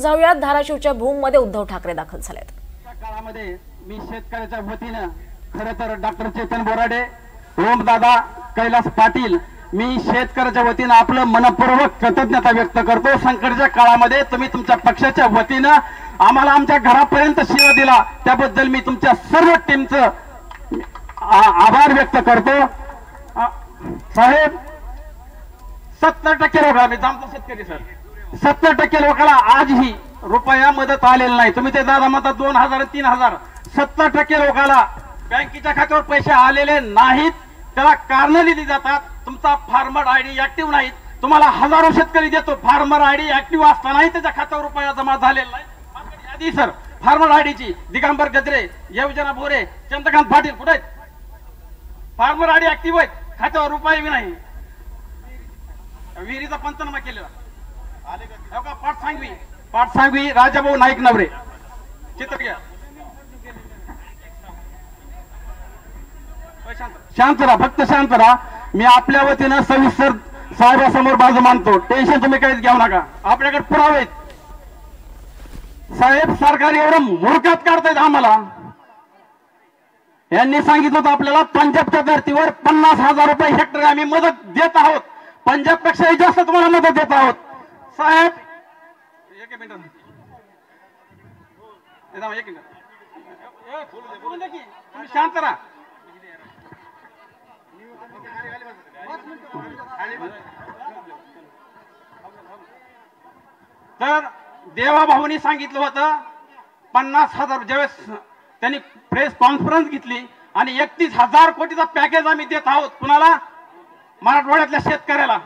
जाऊयात धाराशिवच्या भूममध्ये उद्धव ठाकरे दाखल झालेत। काळामध्ये मी शेतकऱ्याच्या वतीने खरं तर डॉक्टर चेतन बोराडे, ओमदादा, कैलास पाटील, मी शेतकऱ्याच्या वतीने आपलं मनपूर्वक कृतज्ञता व्यक्त करतो। संकटच्या काळामध्ये तुम्ही तुमच्या पक्षाच्या वतीने आम्हाला आमच्या घरापर्यंत सेवा दिला, त्याबद्दल मी तुमच्या सर्व टीमचं आभार व्यक्त करतो। साहेब 70% लोकांना मी जामतो शेतकरी सर, 70% लोकांना आजही रुपया मदत आलेली नाही। तुम्ही ते दादा म्हणता 2000 3000, 70% लोकांना बँकेच्या खात्यावर पैसे आलेले नाहीत। त्याला कारण दिली जातात, तुमचा फार्मर आयडी ऍक्टिव्ह नाही। तुम्हाला हजारो शेतकरी देतो, फार्मर आयडी ऍक्टिव्ह असतानाही त्याच्या खात्यावर रुपया जमा झालेला नाही। यादी सर फार्मर आयडीची दिगंबर गजरे, योजना बोरे, चंद्रकांत पाटील कुठे आहेत? फार्मर आयडी ऍक्टिव्ह आहेत, खात्यावर रुपये बी नाही। विहिरीचा पंचनामा केलेला पाठसांगवी राजाभाऊ नाईक नवरे चित्र घ्या। शांत राहा, फक्त शांत राहा। मी आपल्या वतीनं सविस्तर साहेबांसमोर बाजू मांडतो, टेन्शन तुम्ही काहीच घेऊ नका, आपल्याकडे पुरावे आहेत। साहेब सरकार एवढं मूर्खात काढतायत आम्हाला। यांनी सांगितलं होतं आपल्याला पंजाबच्या धर्तीवर 50,000 रुपये हेक्टर आम्ही मदत देत आहोत, पंजाब पेक्षाही जास्त तुम्हाला मदत देत आहोत। साहेब एक मिनिट तुम्ही शांत राहा। तर देवाभाऊनी सांगितलं होतं 50,000, ज्यावेळेस त्यांनी प्रेस कॉन्फरन्स घेतली आणि 31,000 कोटीचा पॅकेज आम्ही देत आहोत कुणाला? मराठवाड्यातल्या शेतकऱ्याला।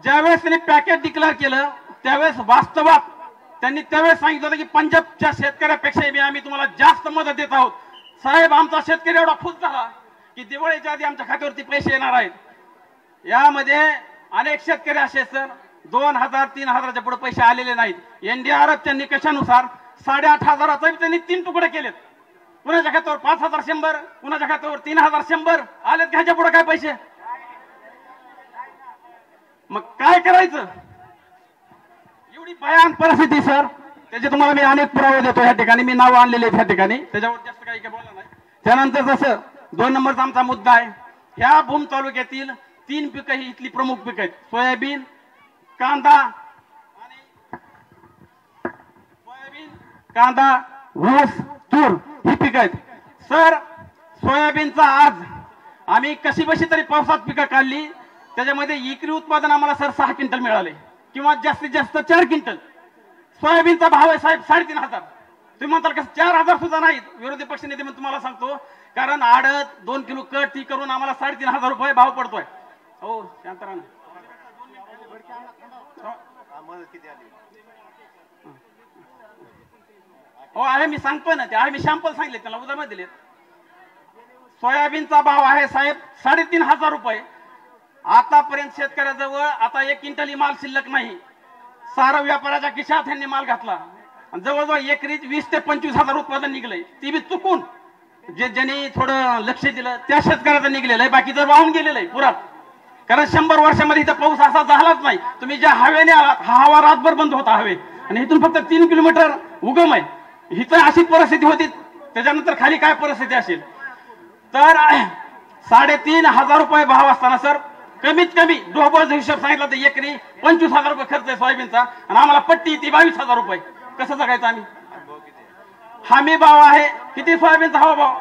ज्यावेळेस त्यांनी पॅकेज डिक्लेअर केलं त्यावेळेस वास्तवात त्यांनी त्यावेळेस सांगितलं होतं की पंजाबच्या शेतकऱ्यापेक्षा आम्ही तुम्हाला जास्त मदत देत आहोत। साहेब आमचा शेतकरी एवढा खुश झाला की दिवाळीच्या आधी आमच्या खात्यावरती पैसे येणार आहेत। यामध्ये अनेक शेतकरी असे सर 2000 3000च्या पुढे पैसे आलेले नाहीत। एनडीआरएफच्या निकषानुसार 8,500 त्यांनी 3 तुकडे केलेत। कुणाच्या खात्यावर 5100, कुणाच्या खात्यावर 3100 आलेत, ह्याच्या पुढे काय पैसे? मग काय करायचं? एवढी भयान परिस्थिती सर, त्याचे तुम्हाला मी अनेक पुरावे देतो। या ठिकाणी मी नाव आणलेले आहेत, या ठिकाणी त्याच्यावर जास्त काही बोलणार नाही। त्यानंतर जसं 2 नंबरचा आमचा मुद्दा आहे, ह्या भूम तालुक्यातील 3 पिकं ही इथली प्रमुख पिकं आहेत, सोयाबीन, कांदा, ऊस, तूर ही पिकं आहेत। सर सोयाबीनचा आज आम्ही कशी बशी तरी पावसात पिकं काढली, त्याच्यामध्ये एकरी उत्पादन आम्हाला सर 6 क्विंटल मिळाले किंवा जास्तीत जास्त 4 क्विंटल। सोयाबीनचा भाव आहे साहेब 3,500। तुम्ही म्हणताल कसं 4,000 सुद्धा नाहीत? विरोधी पक्षनेते म्हणून तुम्हाला सांगतो, कारण आडत 2 किलो कट ती करून आम्हाला 3,500 रुपये भाव पडतोय। हो शांत राहा। हो आहे, मी सांगतोय ना, ते आहे, मी सॅम्पल सांगितले त्याला, उदाहरण दिले। सोयाबीनचा भाव आहे साहेब 3,500 रुपये। आतापर्यंत शेतकऱ्याजवळ आता 1 क्विंटल माल शिल्लक नाही। सारा व्यापाराच्या खिशात त्यांनी माल घातला, जवळजवळ एकरी 20 ते 25,000 उत्पादन निघलंय, ती बी चुकून ज्यांनी थोडं लक्ष दिलं त्या शेतकऱ्याचं निघलेलं आहे, बाकी जर वाहून गेलेलं आहे पुरात। कारण 100 वर्षामध्ये इथं पाऊस असा झालाच नाही। तुम्ही ज्या हवेने आलात, हा हवा रातभर बंद होता हवे, आणि इथून फक्त 3 किलोमीटर उगम आहे, इथं अशी परिस्थिती होती, त्याच्यानंतर खाली काय परिस्थिती असेल? तर 3,500 रुपये भाव असताना सर कमीत कमी डोबल हिशोब सांगितला तर एकरी 25,000 रुपये खर्च आहे सोयाबीनचा, आणि आम्हाला पट्टी ती 22,000 रुपये। कसं जगायचं आम्ही? हमी भाव आहे किती सोयाबीनचा? हवा भाव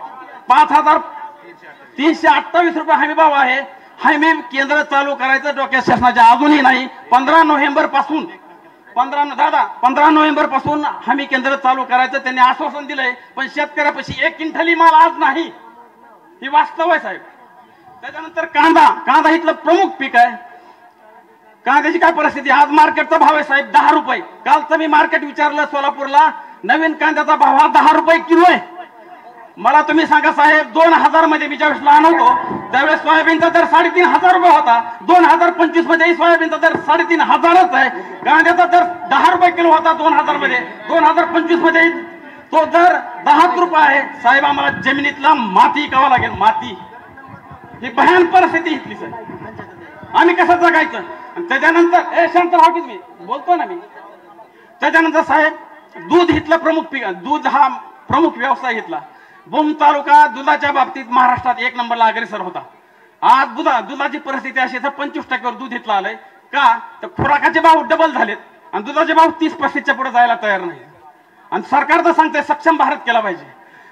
5,328 रुपये हमी भाव आहे। हमी केंद्र चालू करायचं डोक्यात शासनाच्या अजूनही नाही। 15 नोव्हेंबर पासून 15 नोव्हेंबर पासून हमी केंद्र चालू करायचं त्यांनी आश्वासन दिलंय, पण शेतकऱ्यापाशी 1 क्विंटल माल आज नाही, ही वास्तव आहे साहेब। त्याच्यानंतर कांदा इथलं प्रमुख पीक आहे। कांद्याची काय परिस्थिती? आज मार्केटचा भाव आहे साहेब 10 रुपये। कालचं मी मार्केट विचारलं सोलापूरला, नवीन कांद्याचा भाव हा 10 रुपये किलो आहे। मला तुम्ही सांगा साहेब, 2000 मध्ये मी ज्यावेळेस लहान होतो त्यावेळेस सोयाबीनचा दर 3,500 रुपये होता। 2025 मध्ये सोयाबीनचा दर 3,500च आहे। कांद्याचा दर 10 रुपये किलो होता 2000 मध्ये, 2025 मध्ये तो दर 10 रुपये आहे। साहेब आम्हाला जमिनीतला माती विकावा लागेल, माती। ही भयान परिस्थिती इथली सर, आम्ही कसं जगायचं? त्याच्यानंतर शांत राहा की, मी बोलतो ना, मी त्याच्यानंतर साहेब दूध इथला दूध हा प्रमुख व्यवसाय घेतला. भूम तालुका दुधाच्या बाबतीत महाराष्ट्रात 1 नंबरला अग्रेसर होता. आज दुधाची परिस्थिती अशी तर 25% दूध इथलं आलंय. का तर खुराकाचे भाव डबल झालेत आणि दुधाचे भाव 30-35च्या पुढे जायला तयार नाही. आणि सरकार तर सांगते सक्षम भारत केला पाहिजे.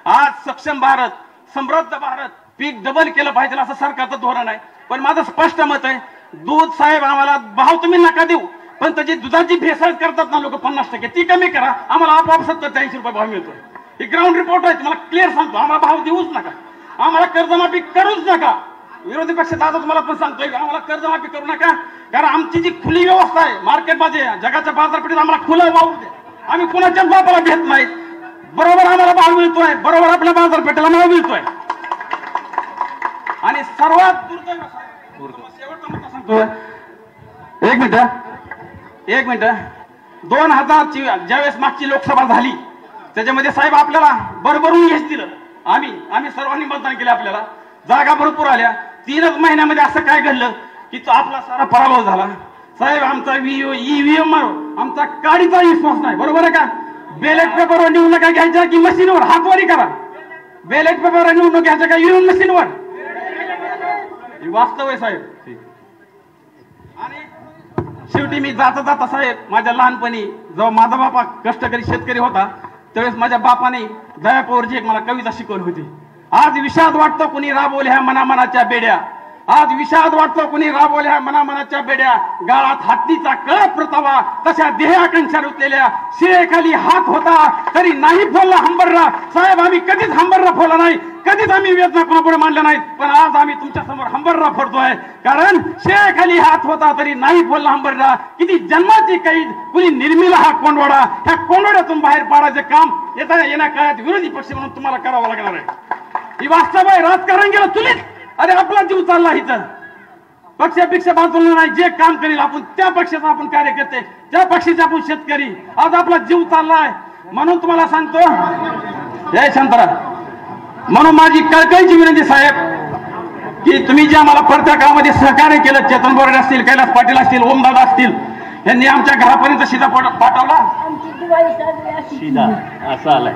आज सक्षम भारत, समृद्ध भारत, पीक डबल केलं पाहिजे असं सरकारचं धोरण आहे. पण माझं स्पष्ट मत आहे, दूध साहेब आम्हाला भाव तुम्ही नका देऊ, पण त्याची दुधाची भेसळ करतात ना लोक 50%, ती कमी करा. आम्हाला आपोआप 70-80 रुपये भाव मिळतोय. ही ग्राउंड रिपोर्ट आहे, मला क्लिअर सांगतो. आम्हाला भाव देऊच नका, आम्हाला कर्जमाफी करूच नका. विरोधी पक्ष दादा तुम्हाला पण सांगतोय आम्हाला कर्जमाफी करू नका, कारण आमची जी खुली व्यवस्था आहे मार्केटमध्ये, जगाच्या बाजारपेठेत आम्हाला खुलं वाहू द्या. आम्ही कुणाच्याच बापाला भेट नाही. बरोबर आम्हाला भाव मिळतोय, बरोबर आपल्या बाजारपेठेला भाव मिळतोय. आणि सर्वात दुर्दैव शेवटचा मुद्दा सांगतोय, एक मिनिट 2000ची ज्यावेळेस मागची लोकसभा झाली त्याच्यामध्ये साहेब आपल्याला भरभरून यश दिलं. आम्ही सर्वांनी मतदान केलं, आपल्याला जागा भरपूर आल्या. 3च महिन्यामध्ये असं काय घडलं की तो आपला सारा पराभव झाला. साहेब आमचा ईव्हीएम आमचा काडीचा विश्वास नाही. बरोबर आहे का? बॅलेट पेपरवर निवडणुका घ्यायच्या की मशीनवर? हातवारी करा. बॅलेट पेपरवर निवडणूक घ्यायच्या का ईव्हीएम मशीनवर? वास्तव आहे साहेब. आणि शेवटी मी जाता साहेब, माझ्या लहानपणी जेव्हा माझा बापा कष्टकरी शेतकरी होता त्यावेळेस माझ्या बापाने दयापोरची एक मला कविता शिकवली होती. आज विषाद वाटतो कुणी राबवल्या मनामनाच्या बेड्या, आज विषाद वाटतो कुणी राबवल्या मनामनाच्या बेड्या, गाळात हत्तीचा कळप प्रतावा तशा देहाकांक्षा रुतलेल्या, शिळेखाली हात होता तरी नाही फोडला हंबररा. साहेब आम्ही कधीच हंबररा फोडला नाही, कधीच आम्ही वेदना कोणापुढे मांडल्या नाहीत, पण आज आम्ही तुमच्या समोर हंबररा फोडतोय. कारण शिळेखाली हात होता तरी नाही फोडला हंबररा. किती जन्माची कैद, कुणी निर्मिला हा कोंडवाडा. ह्या कोंडवाड्यातून बाहेर पाडायचं काम येण्या काळात विरोधी पक्ष म्हणून तुम्हाला करावं लागणार आहे. ही वास्तव आहे. राजकारण गेलं चुलीत. अरे आपला जीव चालला इथं, पक्षापेक्षा बाजूला नाही. जे काम करील आपण त्या पक्षाचा आपण कार्यकर्ते, त्या पक्षाचे आपण शेतकरी. आज आपला जीव चाललाय. म्हणून तुम्हाला सांगतो, जय शांताराम, म्हणून माझी कळकळीची विनंती साहेब की तुम्ही जे आम्हाला पडत्या काळामध्ये सहकार्य केलं, चेतन बोराडे असतील, कैलास पाटील असतील, ओमदादा असतील, यांनी आमच्या घरापर्यंत शिधा पाठवला. शिधा असं आलाय.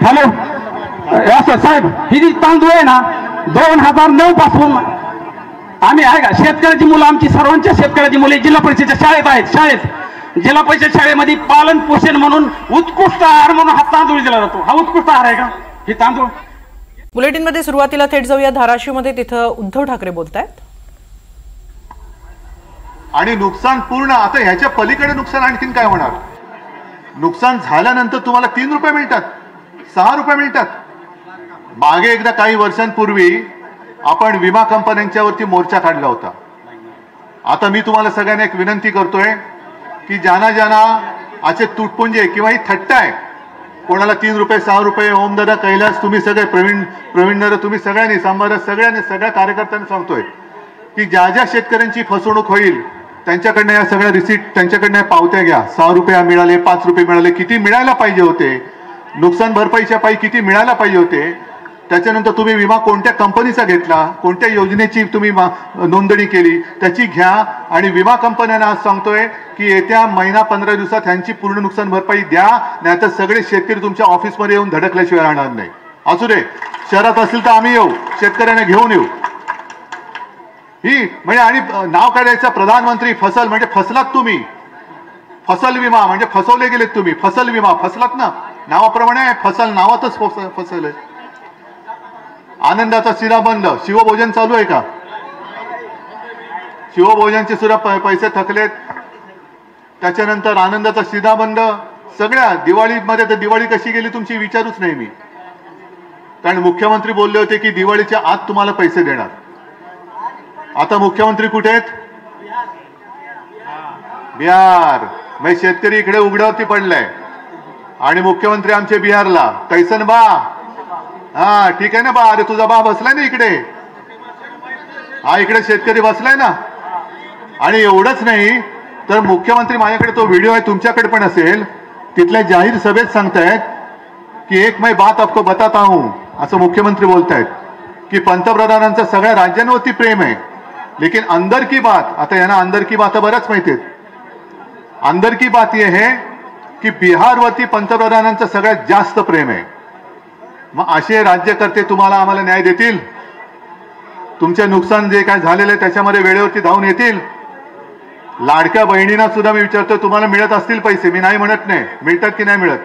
हॅलो असं साहेब, ही जी तांदूळ आहे ना 2009 पासून आम्ही आहे का, शेतकऱ्याची मुलं आमची सर्वांच्या शेतकऱ्याची मुले जिल्हा परिषदेच्या शाळेत आहेत. जिल्हा परिषद शाळेमध्ये पालन पोषण म्हणून उत्कृष्ट आहार म्हणून हा तांदूळ दिला जातो. हा उत्कृष्ट आहार आहे का हे तांदूळ? बुलेटिनमध्ये सुरुवातीला थेट जाऊया धाराशिवमध्ये. तिथं उद्धव ठाकरे बोलतायत. आणि नुकसान पूर्ण, आता ह्याच्या पलीकडे नुकसान आणखीन काय होणार? नुकसान झाल्यानंतर तुम्हाला 3 रुपये मिळतात, 6 रुपये मिळतात. मागे एकदा काही वर्षांपूर्वी आपण विमा कंपन्यांच्यावरती मोर्चा काढला होता. आता मी तुम्हाला सगळ्यांना एक विनंती करतोय की ज्यांना असे तुटपुंजे किंवा ही थट्टा आहे, कोणाला 3 रुपये 6 रुपये, ओमदादा, कैलास, तुम्ही सगळे प्रवीण तुम्ही सगळ्यांनी सगळ्या कार्यकर्त्यांनी सांगतोय की ज्या शेतकऱ्यांची फसवणूक होईल त्यांच्याकडनं या सगळ्या रिसीट, त्यांच्याकडनं या पावत्या घ्या. 6 रुपये मिळाले, 5 रुपये मिळाले, किती मिळायला पाहिजे होते, नुकसान भरपाईच्या पायी किती मिळायला पाहिजे होते. त्याच्यानंतर तुम्ही विमा कोणत्या कंपनीचा घेतला, कोणत्या योजनेची तुम्ही नोंदणी केली त्याची घ्या. आणि विमा कंपन्यांना आज सांगतोय की येत्या महिना 15 दिवसात ह्यांची पूर्ण नुकसान भरपाई द्या, नाहीतर सगळे शेतकरी तुमच्या ऑफिसमध्ये येऊन धडकल्याशिवाय राहणार नाही. असू दे, शहरात असतील तर आम्ही येऊ, शेतकऱ्यांना घेऊन येऊ. ही म्हणजे, आणि नाव काढायचं प्रधानमंत्री फसल, म्हणजे फसलात तुम्ही. फसल विमा म्हणजे फसवले गेलेत तुम्ही. फसल विमा फसलात ना, नावाप्रमाणे फसल, नावातच फसल आहे. आनंदाचा शिरा बंद, शिवभोजन चालू आहे का? शिवभोजनचे सुद्धा पैसे थकलेत. त्याच्यानंतर आनंदाचा शिरा बंद. सगळ्या दिवाळीमध्ये तर दिवाळी कशी गेली तुमची विचारूच नाही मी, कारण मुख्यमंत्री बोलले होते की दिवाळीच्या आत तुम्हाला पैसे देणार. आता मुख्यमंत्री कुठे आहेत? बिहार. मग शेतकरी इकडे उघड्यावरती पडलाय आणि मुख्यमंत्री आमचे बिहारला. कैसन बा? हा ठीक आहे ना बा. अरे तुझा बा बसलाय ना इकडे, हा इकडे शेतकरी बसलाय ना. आणि एवढंच नाही, तर मुख्यमंत्री माझ्याकडे तो व्हिडिओ आहे, तुमच्याकडे पण असेल, तिथल्या जाहीर सभेत सांगतायत की एक मैं बात आपको बताता हूं, असं मुख्यमंत्री बोलतायत की पंतप्रधानांचं सगळ्या राज्यांवरती प्रेम आहे, लेकिन अंदर की बात, आता यांना अंदर की बात बऱ्याच माहिती आहेत, अंदर की बात ये है की बिहारवरती पंतप्रधानांचं सगळ्यात जास्त प्रेम आहे. मग असे राज्यकर्ते तुम्हाला आम्हाला न्याय देतील? तुमचे नुकसान जे काय झालेलं आहे त्याच्यामध्ये वेळेवरती धावून येतील? लाडक्या बहिणींना सुद्धा मी विचारतो, तुम्हाला मिळत असतील पैसे? मी नाही म्हणत नाही, मिळतात की नाही मिळत?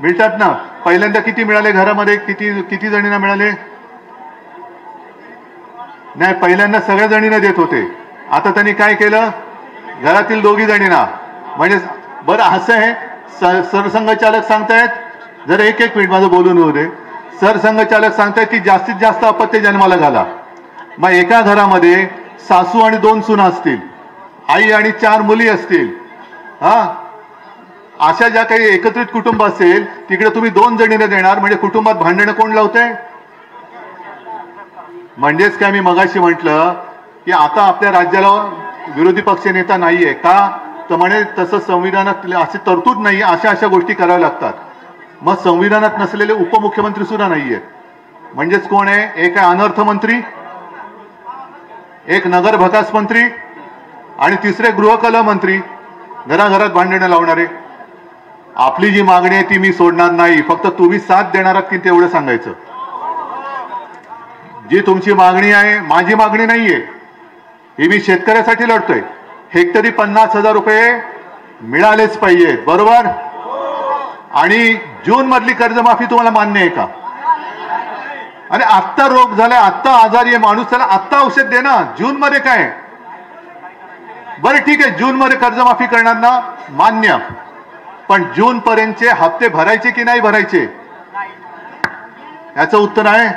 मिळतात ना. पहिल्यांदा किती मिळाले घरामध्ये? किती जणींना मिळाले? नाही, पहिल्यांदा सगळ्या जणींना देत होते. आता त्यांनी काय केलं? घरातील दोघी जणींना. म्हणजे बरं असं आहे, सरसंघचालक सांगतायत, जर एक मिनिट माझं बोलून होऊ दे. सरसंघचालक सांगतायत की जास्तीत जास्त अपत्य जन्माला घाला. मग एका घरामध्ये सासू आणि 2 सुना असतील, आई आणि 4 मुली असतील, अशा ज्या काही एकत्रित कुटुंब असेल तिकडे तुम्ही 2 जणींना देणार, म्हणजे कुटुंबात भांडणं कोण लावतंय? म्हणजेच काय मी मगाशी म्हटलं की आता आपल्या राज्याला विरोधी पक्ष नेता नाहीये का? तर म्हणे तसं संविधानात अशी तरतूद नाही, अशा गोष्टी कराव्या लागतात. मग संविधानात नसलेले उपमुख्यमंत्री सुद्धा नाहीये. म्हणजेच कोण आहे? एक आहे अनर्थ मंत्री, एक नगर विकास मंत्री आणि तिसरे गृहकला मंत्री, घराघरात भांडणं लावणारे. आपली जी मागणी आहे ती मी सोडणार नाही, फक्त तुम्ही साथ देणार आहात की तेवढं सांगायचं. जी तुमची मागणी आहे, माझी मागणी नाहीये, ही मी शेतकऱ्यासाठी लढतोय. हेक्टरी 50,000 रुपये मिळालेच पाहिजेत, बरोबर? आणि जून मधली कर्जमाफी तुम्हाला मान्य आहे का? आणि आत्ता रोग झालाय, आत्ता आजारी आहे माणूस, त्याला आत्ता औषध दे ना. जून मध्ये काय? बरं ठीक आहे, जून मध्ये कर्जमाफी करणार ना, मान्य. पण जून पर्यंतचे हप्ते भरायचे की नाही भरायचे? याचं उत्तर आहे.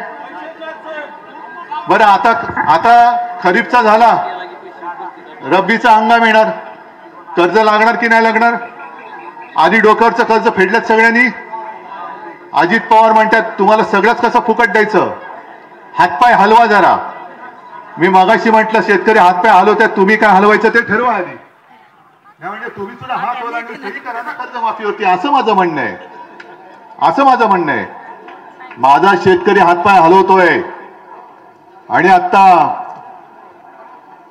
बरं आता खरीपचा झाला, रब्बीचा हंगाम येणार, कर्ज लागणार की नाही लागणार? आधी डोक्यावरचं कर्ज फेडल्यात सगळ्यांनी. अजित पवार म्हणतात तुम्हाला सगळंच कसं फुकट द्यायचं, हातपाय हलवा जरा. मी मगाशी म्हटलं शेतकरी हातपाय हलवतात, तुम्ही काय हलवायचं ते ठरवा आधी. म्हणजे तुम्ही सुद्धा हात ओलांडून सही करा ना कर्जमाफी होती, असं माझं म्हणणं आहे. असं माझं म्हणणं आहे. माझा शेतकरी हातपाय हलवतोय. आणि आता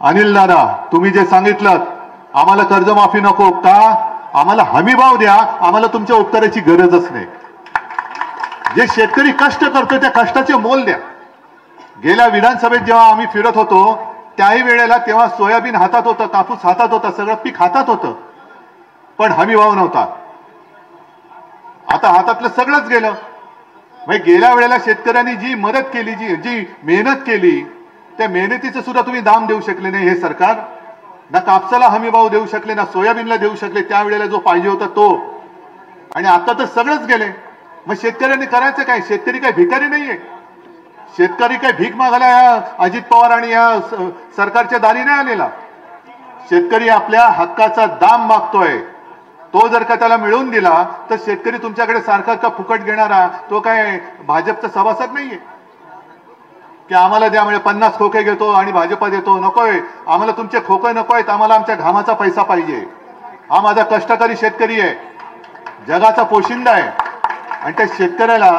अनिल दादा, तुम्ही जे सांगितलं आम्हाला कर्जमाफी नको का, आम्हाला हमी भाव द्या, आम्हाला तुमच्या उपकाराची गरजच नाही. जे शेतकरी कष्ट करतो त्या कष्टाचे मोल द्या. गेल्या विधानसभेत जेव्हा आम्ही फिरत होतो त्याही वेळेला तेव्हा सोयाबीन हातात होतं, कापूस हातात होता, सगळं पीक हातात होतं, पण हमी भाव नव्हता. आता हातातलं सगळंच गेलं. म्हणजे गेल्या वेळेला शेतकऱ्यांनी जी मदत केली, जी मेहनत केली, त्या मेहनतीचं सुद्धा तुम्ही दाम देऊ शकले नाही हे सरकार. ना कापसाला हमी भाव देऊ शकले, ना सोयाबीनला देऊ शकले त्यावेळेला जो पाहिजे होता तो. आणि आता तर सगळंच गेले. मग शेतकऱ्यांनी करायचं काय? शेतकरी काय भिकारी नाहीये. शेतकरी काय भीक मागायला या अजित पवार आणि या सरकारच्या दारी नाही आलेला. शेतकरी आपल्या हक्काचा दाम मागतोय. तो जर का त्याला मिळवून दिला तर शेतकरी तुमच्याकडे सारखा का फुकट घेणारा तो काय भाजपचा सभासद नाहीये की आम्हाला द्या म्हणजे 50 खोके घेतो आणि भाजपा देतो. नकोय आम्हाला तुमचे खोके नकोय, आम्हाला आमच्या घामाचा पैसा पाहिजे. हा माझा कष्टकरी शेतकरी आहे, जगाचा पोशिंदा आहे. आणि त्या शेतकऱ्याला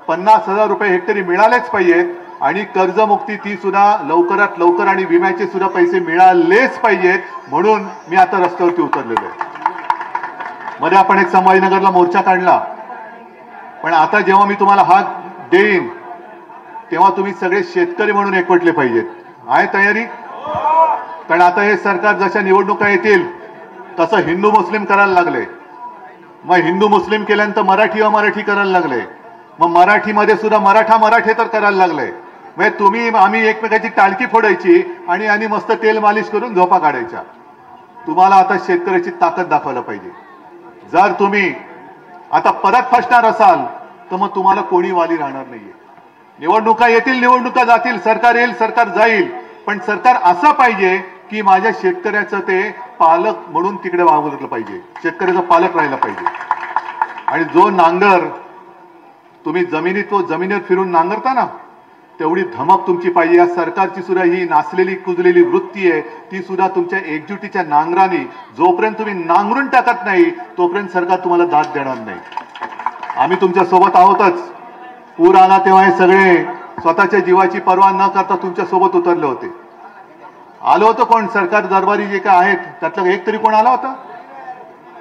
50,000 रुपये हेक्टरी मिळालेच पाहिजेत. आणि कर्जमुक्ती ती सुद्धा लवकरात लवकर आणि विम्याचे सुद्धा पैसे मिळालेच पाहिजेत. म्हणून मी आता रस्त्यावरती उतरलेलो आहे. मध्ये आपण एक संभाजीनगरला मोर्चा काढला, पण आता जेव्हा मी तुम्हाला हात देईन तेव्हा तुम्ही सगळे शेतकरी म्हणून एकवटले पाहिजेत. आहे तयारी? कारण आता हे सरकार जशा निवडणुका येतील तसं हिंदू मुस्लिम करायला लागले. मग हिंदू मुस्लिम केल्यानंतर मराठी अमराठी करायला लागले. मग मराठीमध्ये सुद्धा मराठे तर करायला लागले. म्हणजे तुम्ही आम्ही एकमेकाची टाळकी फोडायची आणि मस्त तेल मालिश करून झोपा काढायच्या. तुम्हाला आता शेतकऱ्याची ताकद दाखवायला पाहिजे. जर तुम्ही आता परत फसणार असाल तर मग तुम्हाला कोणी वाली राहणार नाहीये. निवडणुका येतील, निवडणुका जातील, सरकार येईल, सरकार जाईल, पण सरकार असं पाहिजे की माझ्या शेतकऱ्याचं ते पालक म्हणून तिकडे वावरलं पाहिजे. शेतकऱ्याचा पालक राहिला पाहिजे. आणि जो नांगर तुम्ही जमिनीवर फिरून नांगरता ना तेवढी धमक तुमची पाहिजे. या सरकारची सुद्धा ही नाचलेली कुजलेली वृत्ती आहे, ती सुद्धा तुमच्या एकजुटीच्या नांगराने जोपर्यंत तुम्ही नांगरून टाकत नाही तोपर्यंत सरकार तुम्हाला दाद देणार नाही. आम्ही तुमच्या सोबत आहोतच. पूर आला तेव्हा हे सगळे स्वतःच्या जीवाची पर्वा न करता तुमच्या सोबत उतरले होते. आलो होतं कोण? सरकार दरबारी जे काय आहेत त्यातलं एक तरी कोण आला होता?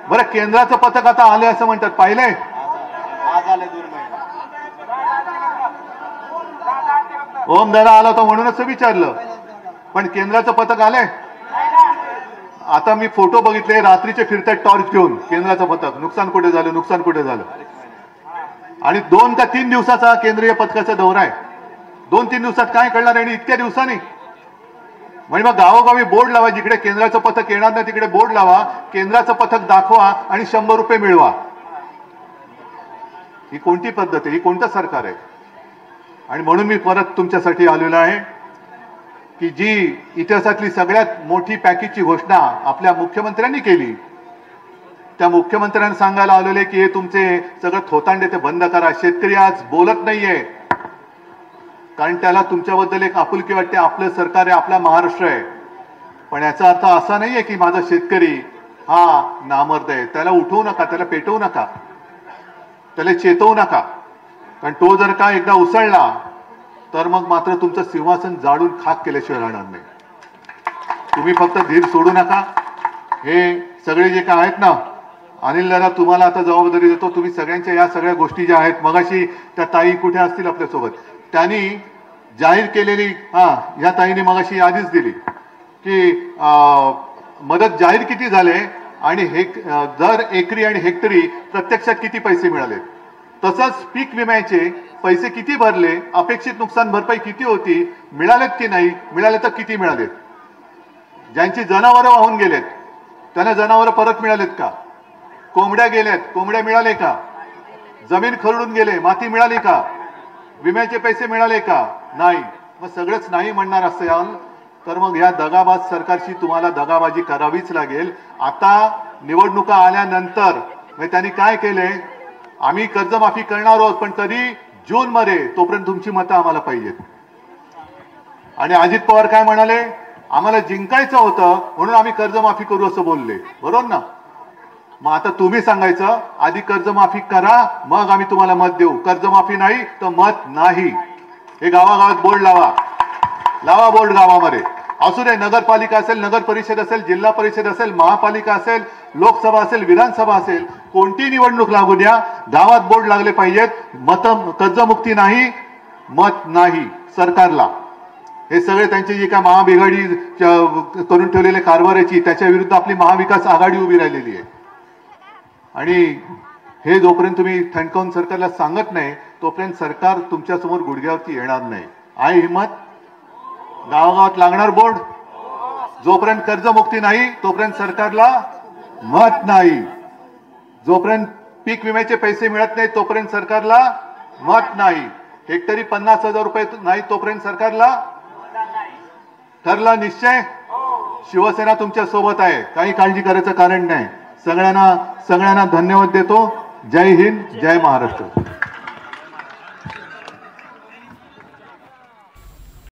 बरं, केंद्राचं पथक आता आले असं म्हणतात, पाहिलंय? ओम दादा आला होता म्हणूनच विचारलं, पण केंद्राचं पथक आलंय? आता मी फोटो बघितले, रात्रीचे फिरतात टॉर्च घेऊन केंद्राचं पथक. नुकसान कुठे झालं, नुकसान कुठे झालं. आणि 2 का 3 दिवसाचा केंद्रीय पथकाचा दौरा आहे. 2-3 दिवसात काय कळणार आहे? आणि इतक्या दिवसांनी म्हणजे मग गावोगावी बोर्ड लावा, जिकडे केंद्राचं पथक येणार नाही तिकडे बोर्ड लावा, केंद्राचं पथक दाखवा आणि 100 रुपये मिळवा. ही कोणती पद्धत आहे? ही कोणतं सरकार आहे? आणि म्हणून मी परत तुमच्यासाठी आलेलो आहे की जी इतिहासातली सगळ्यात मोठी पॅकेजची घोषणा आपल्या मुख्यमंत्र्यांनी केली, त्या मुख्यमंत्र्यांनी सांगायला आलेले की हे तुमचे सगळं थोतांडे ते बंद करा. शेतकरी आज बोलत नाहीये कारण त्याला तुमच्याबद्दल एक आपुलकी वाटते. आपलं सरकार आहे, आपला महाराष्ट्र आहे. पण याचा अर्थ असा नाहीये की माझा शेतकरी हा नामर्द आहे. त्याला उठवू नका, त्याला पेटवू नका, त्याला चेतवू नका. कारण तो जर का एकदा उसळला तर मग मात्र तुमचं सिंहासन जाळून खाक केल्याशिवाय राहणार नाही. तुम्ही फक्त धीर सोडू नका. हे सगळे जे काय आहेत ना, अनिल दादा तुम्हाला आता जबाबदारी देतो. तुम्ही सगळ्यांच्या या सगळ्या गोष्टी ज्या आहेत, मगाशी त्या ताई कुठे असतील आपल्यासोबत, त्यांनी जाहीर केलेली, या ताईने मगाशी यादीच दिली की मदत जाहीर किती झाले आणि दर एकरी आणि हेक्टरी प्रत्यक्षात किती पैसे मिळाले. तसंच पीक विम्याचे पैसे किती भरले, अपेक्षित नुकसान भरपाई किती होती, मिळालेत की नाही, मिळाले तर किती मिळालेत. ज्यांची जनावरं वाहून गेलेत त्यांना जनावरं परत मिळालेत का? कोंबड्या गेल्यात, कोंबड्या मिळाले का? जमीन खरडून गेले, माती मिळाली का? विम्याचे पैसे मिळाले का? नाही. मग सगळंच नाही म्हणणार असाल तर मग या दगाबाज सरकारची तुम्हाला दगाबाजी करावीच लागेल. आता निवडणुका आल्यानंतर त्यांनी काय केले, आम्ही कर्जमाफी करणार आहोत पण कधी? जून मध्ये. तोपर्यंत तुमची मतं आम्हाला पाहिजेत. आणि अजित पवार काय म्हणाले, आम्हाला जिंकायचं होतं म्हणून आम्ही कर्जमाफी करू असं बोलले, बरोबर ना? मग आता तुम्ही सांगायचं आधी कर्जमाफी करा मग आम्ही तुम्हाला मत देऊ. कर्जमाफी नाही तर मत नाही. हे गावागावात बोर्ड लावा, लावा बोर्ड गावामध्ये. असू दे, नगरपालिका असेल, नगर परिषद असेल, जिल्हा परिषद असेल, महापालिका असेल, लोकसभा असेल, विधानसभा असेल, कोणती निवडणूक लागू द्या, गावात बोर्ड लागले पाहिजेत. कर्जमुक्ती नाही, मत नाही सरकारला. हे सगळे त्यांचे जे काय महाबिघाडी करून ठेवलेले कारभाराची, त्याच्या विरुद्ध आपली महाविकास आघाडी उभी राहिलेली आहे. आणि हे जोपर्यंत तुम्ही थंडकावून सरकारला सांगत नाही तोपर्यंत सरकार तुमच्यासमोर गुडघ्यावरती येणार नाही. आहे हिंमत? गावागावात लागणार बोर्ड. जोपर्यंत कर्जमुक्ती नाही तोपर्यंत सरकारला मत नाही. जोपर्यंत पीक विम्याचे पैसे मिळत नाही तोपर्यंत सरकारला मत नाही. हेक्टरी 50,000 रुपये नाही तोपर्यंत सरकारला. ठरला निश्चय? शिवसेना तुमच्या सोबत आहे, काही काळजी करायचं कारण नाही. सगळ्यांना धन्यवाद देतो. जय हिंद, जय महाराष्ट्र.